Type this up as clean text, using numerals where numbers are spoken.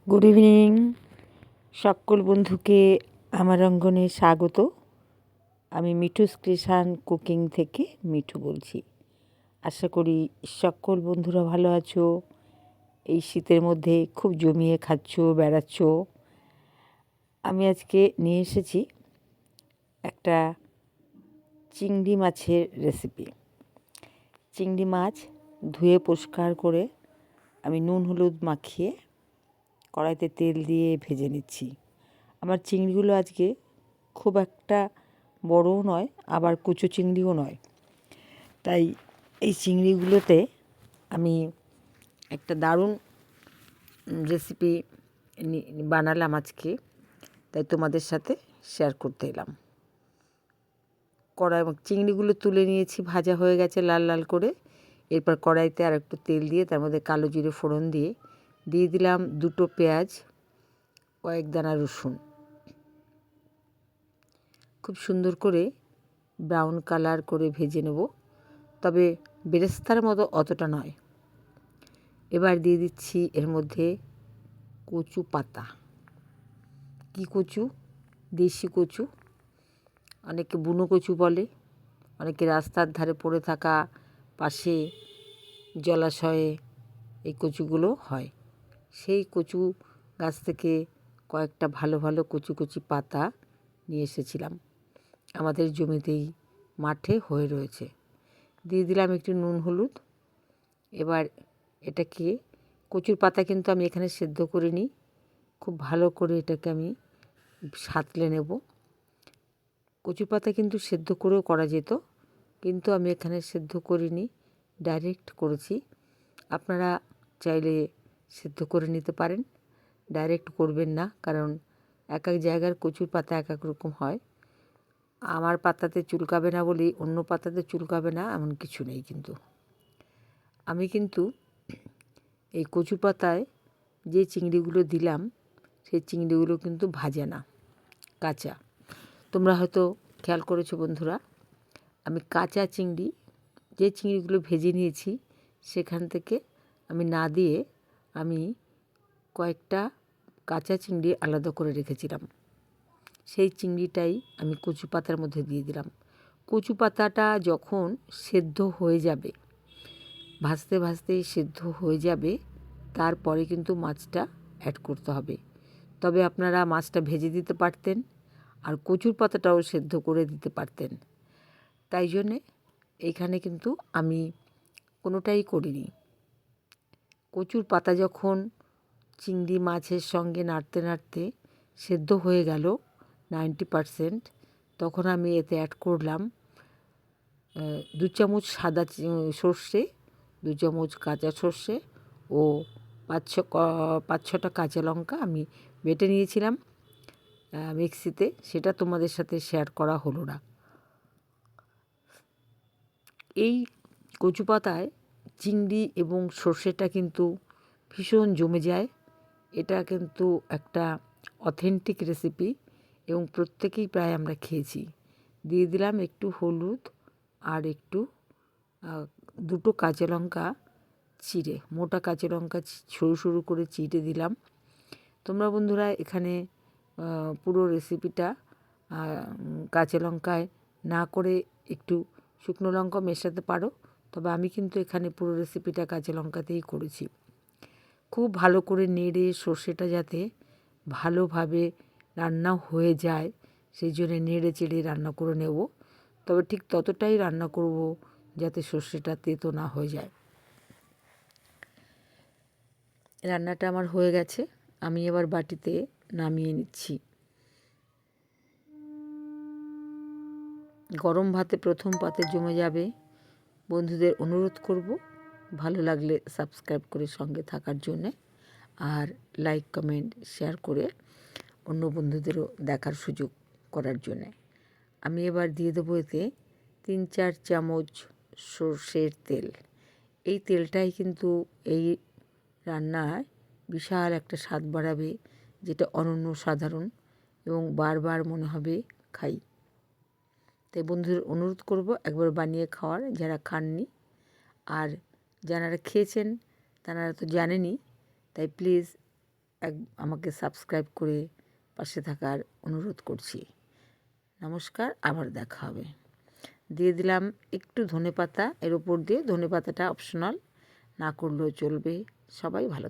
Good evening সকল বন্ধুকে আমার অঙ্গনে স্বাগত। আমি মিঠুস ক্রিয়েশন কুকিং থেকে মিঠু বলছি। আশা করি সকল বন্ধুরা ভালো আছো। এই শীতের মধ্যে খুব জমিয়ে খাচ্ছ, বেড়াচ্ছ। আমি আজকে নিয়ে এসেছি একটা চিংড়ি মাছের রেসিপি। চিংড়ি মাছ ধুয়ে পরিষ্কার করে আমি নুন হলুদ মাখিয়ে কড়াইতে তেল দিয়ে ভেজে নিচ্ছি। আমার চিংড়িগুলো আজকে খুব একটা বড়ও নয়, আবার কুচো চিংড়িও নয়। তাই এই চিংড়িগুলোতে আমি একটা দারুণ রেসিপি বানালাম আজকে, তাই তোমাদের সাথে শেয়ার করতে এলাম। চিংড়িগুলো তুলে নিয়েছি, ভাজা হয়ে গেছে লাল লাল করে। এরপর কড়াইতে আর একটু তেল দিয়ে তার মধ্যে কালো জিরে ফোড়ন দিয়ে দিলাম 2টো পেঁয়াজ, কয়েক দানা রসুন। খুব সুন্দর করে ব্রাউন কালার করে ভেজে নেব, তবে বেরেস্তার মতো অতটা নয়। এবার দিয়ে দিচ্ছি এর মধ্যে কচু পাতা। কি কচু? দেশি কচু, অনেকে বুনো কচু বলে, অনেকে রাস্তার ধারে পড়ে থাকা পাশে জলাশয়ে এই কচুগুলো হয়। সেই কচু গাছ থেকে কয়েকটা ভালো ভালো কচি কচি পাতা নিয়ে এসেছিলাম, আমাদের জমিতেই মাঠে হয়ে রয়েছে। দিয়ে দিলাম একটু নুন হলুদ। এবার এটাকে, কচুর পাতা কিন্তু আমি এখানে সেদ্ধ করে নিই, খুব ভালো করে এটাকে আমি সাঁতলে নেব। কচুর পাতা কিন্তু সেদ্ধ করেও করা যেত, কিন্তু আমি এখানে সেদ্ধ করিনি, ডাইরেক্ট করেছি। আপনারা চাইলে সেদ্ধ করে নিতে পারেন, ডাইরেক্ট করবেন না, কারণ এক এক জায়গার কচুর পাতা এক এক রকম হয়। আমার পাতাতে চুলকাবে না বলেই অন্য পাতাতে চুলকাবে না এমন কিছু নেই। কিন্তু আমি কিন্তু এই কচু পাতায় যে চিংড়িগুলো দিলাম, সেই চিংড়িগুলো কিন্তু ভাজা না, কাঁচা। তোমরা হয়তো খেয়াল করেছো বন্ধুরা, আমি কাঁচা চিংড়ি, যে চিংড়িগুলো ভেজে নিয়েছি সেখান থেকে আমি না দিয়ে আমি কয়েকটা কাঁচা চিংড়ি আলাদা করে রেখেছিলাম। সেই চিংড়িটাই আমি কচু পাতার মধ্যে দিয়ে দিলাম। কচু পাতাটা যখন সেদ্ধ হয়ে যাবে, ভাজতে ভাজতেই সেদ্ধ হয়ে যাবে, তারপরে কিন্তু মাছটা অ্যাড করতে হবে। তবে আপনারা মাছটা ভেজে দিতে পারতেন, আর কচুর পাতাটাও সেদ্ধ করে দিতে পারতেন। তাই জন্যে এইখানে কিন্তু আমি কোনোটাই করিনি। কচুর পাতা যখন চিংড়ি মাছের সঙ্গে নাড়তে নাড়তে সেদ্ধ হয়ে গেল 90%, তখন আমি এতে অ্যাড করলাম 2 চামচ সাদা সর্ষে, 2 চামচ কাঁচা সর্ষে ও 5-6টা কাঁচা লঙ্কা আমি বেটে নিয়েছিলাম মিক্সিতে। সেটা তোমাদের সাথে শেয়ার করা হলো না। এই কচু পাতায় চিংড়ি এবং সর্ষেটা কিন্তু ভীষণ জমে যায়। এটা কিন্তু একটা অথেন্টিক রেসিপি এবং প্রত্যেকেই প্রায় আমরা খেয়েছি। দিয়ে দিলাম একটু হলুদ আর একটু 2টো কাঁচা লঙ্কা চিড়ে, মোটা কাঁচা লঙ্কা সরু সরু করে চিড়ে দিলাম। তোমরা বন্ধুরা এখানে পুরো রেসিপিটা কাঁচা লঙ্কায় না করে একটু শুকনো লঙ্কা মেশাতে পারো, তবে আমি কিন্তু এখানে পুরো রেসিপিটা কাঁচা লঙ্কাতেই করেছি। খুব ভালো করে নেড়ে সর্ষেটা যাতে ভালোভাবে রান্না হয়ে যায়, সেই জন্য নেড়ে চেড়ে রান্না করে নেব। তবে ঠিক ততটাই রান্না করব যাতে সর্ষেটা তেতো না হয়ে যায়। রান্নাটা আমার হয়ে গেছে, আমি এবার বাটিতে নামিয়ে নিচ্ছি। গরম ভাতে প্রথম পাতে জমে যাবে। বন্ধুদের অনুরোধ করব ভালো লাগলে সাবস্ক্রাইব করে সঙ্গে থাকার জন্যে, আর লাইক কমেন্ট শেয়ার করে অন্য বন্ধুদেরও দেখার সুযোগ করার জন্যে। আমি এবার দিয়ে দেবো এতে 3-4 চামচ সর্ষের তেল। এই তেলটাই কিন্তু এই রান্নায় বিশাল একটা স্বাদ বাড়াবে, যেটা অনন্য সাধারণ এবং বারবার মনে হবে খাই। তাই বন্ধুদের অনুরোধ করব একবার বানিয়ে খাওয়ার, যারা খাননি। আর যারা খেয়েছেন তারা তো জানেনই, তাই প্লিজ আমাকে সাবস্ক্রাইব করে পাশে থাকার অনুরোধ করছি। নমস্কার, আবার দেখা হবে। দিয়ে দিলাম একটু ধনেপাতা এর ওপর দিয়ে। ধনেপাতাটা অপশনাল, না করলেও চলবে। সবাই ভালো